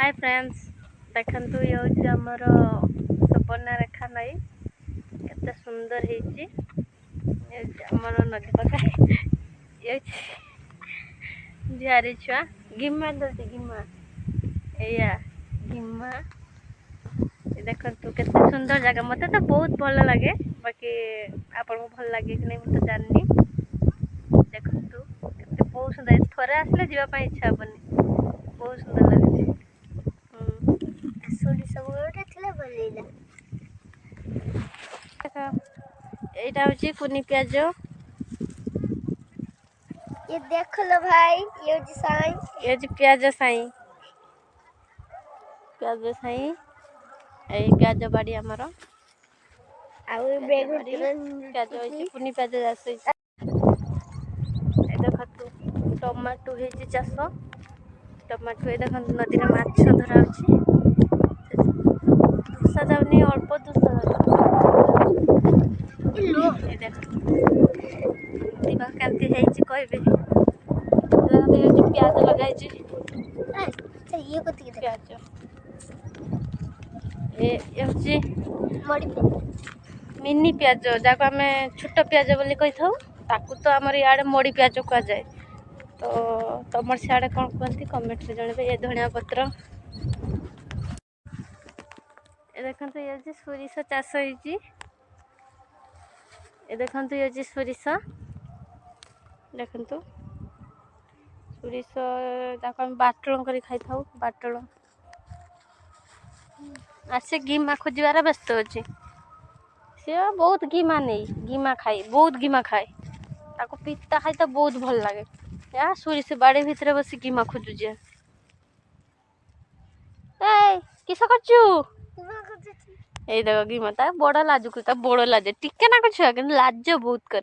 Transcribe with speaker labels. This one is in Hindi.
Speaker 1: हाय फ्रेंड्स देखंतु ये होची हमर सुपर्णा रेखा नई केते सुंदर हेची ये हमर नदी पका ये झारी छुआ गिम्मा दलती गिम्मा एया गिम्मा देखंतु केते सुंदर जगह मते तो बहुत भल लागे बाकी आपन को भल लागे कि नहीं मते जाननी देखंतु केते बहुत सुंदर थोरे आसले जीवा पई इच्छा हबनी बहुत सुंदर लागे एटा होची कुनी प्याज
Speaker 2: ये देख लो भाई ये जी साई
Speaker 1: ये जी प्याज साई ए प्याज बाड़ी हमर
Speaker 2: आउ
Speaker 1: प्याज होची कुनी प्याज जासै ए देखतु टमाटो हेची चाष टमाटो ए देखंतु नदी रे माछ धरा होची दुसा जावनी अल्प दुसा ए देख दिबा कांती हेची कहबे ये जी प्याज लगाई छी
Speaker 2: ये कति
Speaker 1: प्याज ए होची मिनी प्याज जाको हमें छोट प्याज बोली कहि थाउ ताकू तो हमर याडे मोड़ी प्याज को जाए तो तमर सियाडे कोन कहंती कमेंट रे जणबे ए धनिया पत्र ए देखंतु ये जी सोरिसा चाष होईची ए देखंतु ये जी सोरिसा देखंतु सोरिसा जाको हम बाटल करी खाइ थाउ बाटल आसे गिमा खोजिबार व्यस्त अछि से बहुत गिमा नहीं गिमा खाई बहुत गिमा खाए ताको पिता खाई तो बहुत भल लागे या सुरी से बाड़ी भितर बस गिमा खोजु जे ए किस करचु ए देखो गिमा ता बड़ लाजु ता बड़ लाजे टिके ना कुछ लाज बहुत कर